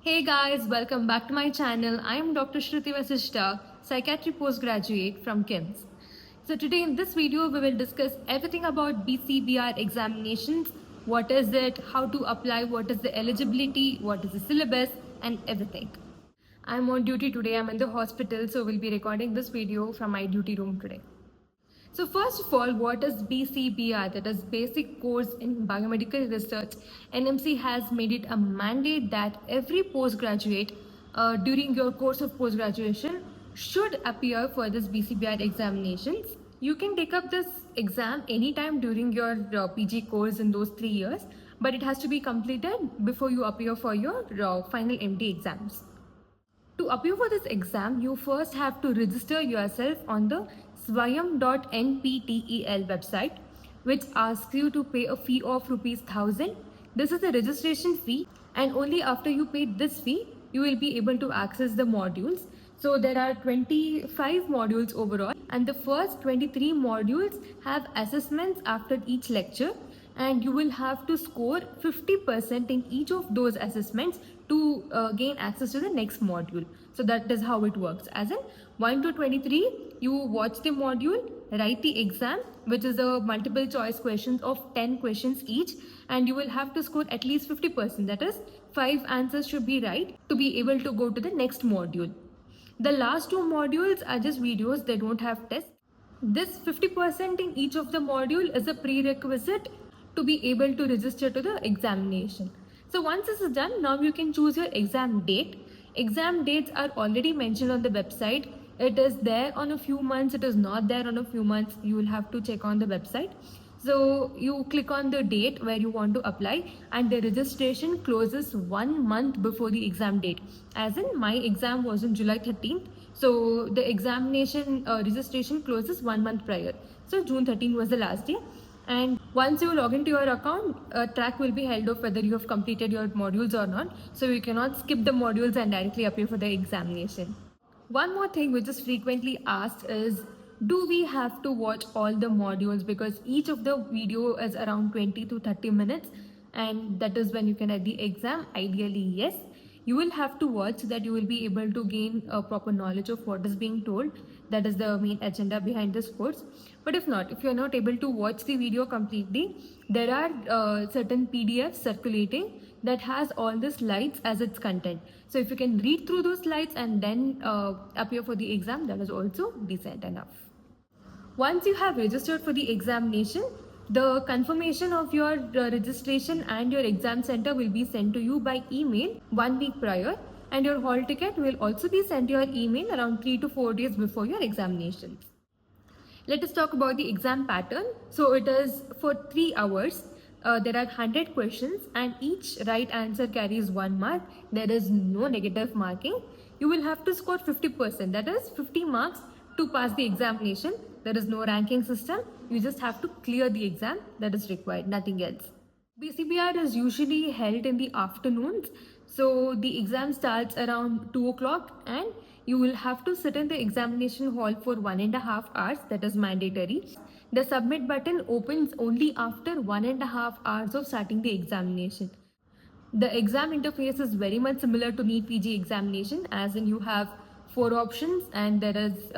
Hey guys, welcome back to my channel. I am Dr. Shruti Vasishta, psychiatry postgraduate from KIMS. So today in this video, we will discuss everything about BCBR examinations, what is it, how to apply, what is the eligibility, what is the syllabus, and everything. I'm on duty today, I'm in the hospital, so we'll be recording this video from my duty room today. So first of all, what is BCBR? That is Basic Course in Biomedical Research. NMC has made it a mandate that every postgraduate during your course of postgraduation should appear for this BCBR examinations. You can take up this exam anytime during your PG course in those 3 years, but it has to be completed before you appear for your final MD exams. To appear for this exam, you first have to register yourself on the swayam.nptel website, which asks you to pay a fee of ₹1000. This is the registration fee, and only after you pay this fee, you will be able to access the modules. So there are 25 modules overall, and the first 23 modules have assessments after each lecture, and you will have to score 50% in each of those assessments to gain access to the next module. So that is how it works. As in 1 to 23, you watch the module, write the exam, which is a multiple choice questions of 10 questions each, and you will have to score at least 50%. That is 5 answers should be right to be able to go to the next module. The last 2 modules are just videos, they don't have tests. This 50% in each of the module is a prerequisite to be able to register to the examination. So once this is done, now you can choose your exam date. Exam dates are already mentioned on the website. It is there on a few months, it is not there on a few months. You will have to check on the website. So you click on the date where you want to apply, and the registration closes 1 month before the exam date. As in, my exam was on July 13th. So the examination registration closes 1 month prior. So June 13th was the last day. And once you log into your account, a track will be held of whether you have completed your modules or not. So you cannot skip the modules and directly appear for the examination. One more thing which is frequently asked is, do we have to watch all the modules? Because each of the video is around 20 to 30 minutes, and that is when you can write the exam. Ideally, yes. You will have to watch so that you will be able to gain a proper knowledge of what is being told. That is the main agenda behind this course. But if not, if you are not able to watch the video completely, there are certain PDFs circulating that has all the slides as its content. So if you can read through those slides and then appear for the exam, that is also decent enough. Once you have registered for the examination, the confirmation of your registration and your exam center will be sent to you by email 1 week prior, and your hall ticket will also be sent to your email around 3 to 4 days before your examinations. Let us talk about the exam pattern. So it is for 3 hours. There are 100 questions, and each right answer carries 1 mark. There is no negative marking. You will have to score 50%, that is 50 marks to pass the examination. There is no ranking system. You just have to clear the exam. That is required, nothing else. BCBR is usually held in the afternoons. So the exam starts around 2 o'clock, and you will have to sit in the examination hall for 1.5 hours. That is mandatory. The submit button opens only after 1.5 hours of starting the examination. The exam interface is very much similar to NEET PG examination, as in you have 4 options, and there is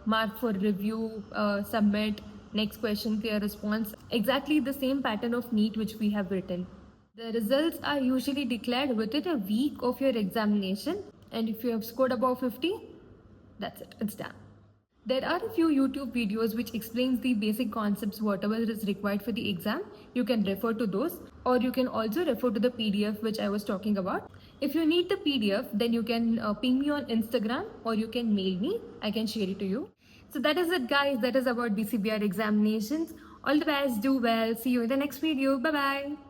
mark for review, submit, next question, clear response. Exactly the same pattern of NEET which we have written. The results are usually declared within a week of your examination, and if you have scored above 50, that's it, it's done. There are a few YouTube videos which explains the basic concepts, whatever is required for the exam. You can refer to those, or you can also refer to the PDF which I was talking about. If you need the PDF, then you can ping me on Instagram, or you can mail me. I can share it to you. So that is it, guys. That is about BCBR examinations. All the best, do well. See you in the next video. Bye-bye.